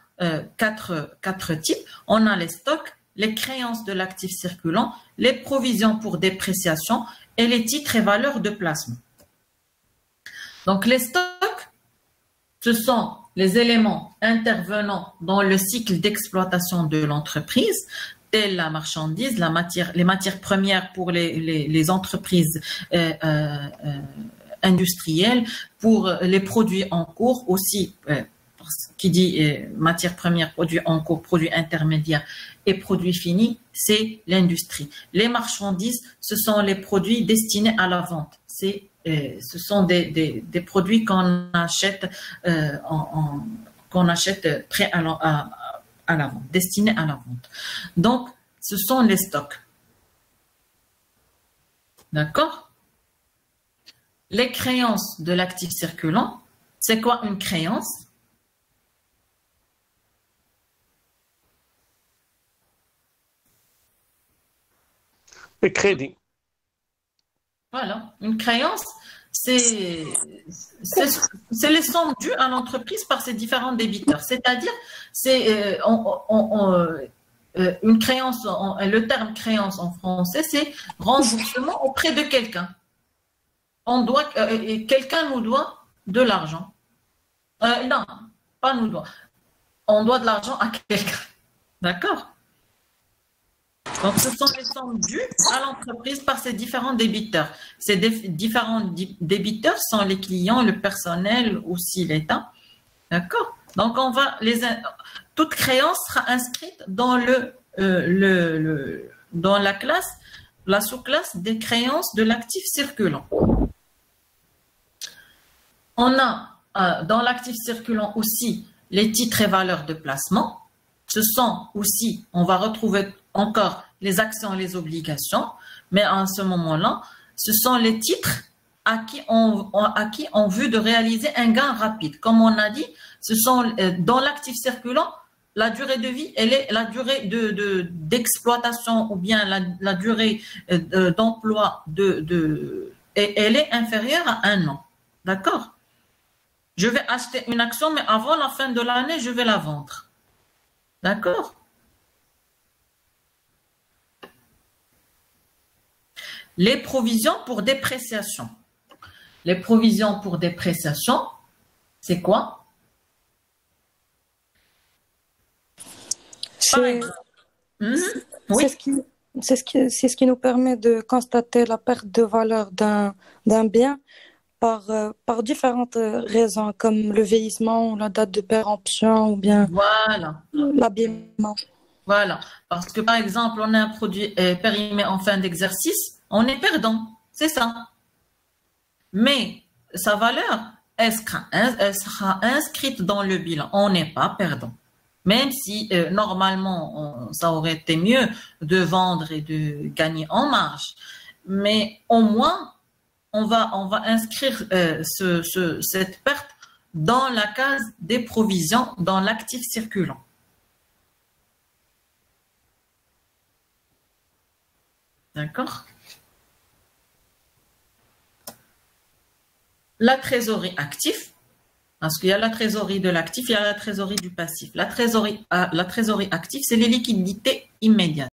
quatre types. On a les stocks, les créances de l'actif circulant, les provisions pour dépréciation et les titres et valeurs de placement. Donc les stocks, ce sont les éléments intervenant dans le cycle d'exploitation de l'entreprise, telle la marchandise, les matières premières pour les entreprises industrielles, pour les produits en cours aussi, qui dit matières premières, produits en cours, produits intermédiaires et produits finis, c'est l'industrie. Les marchandises, ce sont les produits destinés à la vente. Ce sont des produits qu'on achète prêts à la vente, destinés à la vente. Donc, ce sont les stocks. D'accord? Les créances de l'actif circulant, c'est quoi une créance?
Le crédit.
Voilà, une créance, c'est les sommes dues à l'entreprise par ses différents débiteurs. C'est-à-dire, c'est une créance, le terme créance en français, c'est remboursement auprès de quelqu'un. Quelqu'un nous doit de l'argent. Non, pas nous doit. On doit de l'argent à quelqu'un. D'accord? Donc, ce sont les sommes dues à l'entreprise par ses différents débiteurs. Ces différents débiteurs sont les clients, le personnel, aussi l'État. D'accord? Donc, toute créance sera inscrite dans dans la sous-classe des créances de l'actif circulant. On a dans l'actif circulant aussi les titres et valeurs de placement. Ce sont aussi, on va retrouver encore les actions et les obligations, mais à ce moment-là, ce sont les titres acquis en vue de réaliser un gain rapide. Comme on a dit, ce sont dans l'actif circulant, la durée de vie, elle est la durée d'exploitation ou bien la durée d'emploi elle est inférieure à 1 an. D'accord? Je vais acheter une action, mais avant la fin de l'année, je vais la vendre. D'accord? Les provisions pour dépréciation. Les provisions pour dépréciation, c'est quoi? Mhm.
C'est
Oui,
ce qui, c'est ce qui nous permet de constater la perte de valeur d'un bien par différentes raisons, comme le vieillissement, la date de péremption ou bien
voilà.
l'abîmement.
Voilà. Parce que, par exemple, on a un produit périmé en fin d'exercice, on est perdant. C'est ça. Mais sa valeur, elle sera inscrite dans le bilan. On n'est pas perdant. Même si, normalement, ça aurait été mieux de vendre et de gagner en marge. Mais au moins, on va inscrire cette perte dans la case des provisions, dans l'actif circulant. D'accord? La trésorerie active, parce qu'il y a la trésorerie de l'actif, il y a la trésorerie du passif. La trésorerie active, c'est les liquidités immédiates.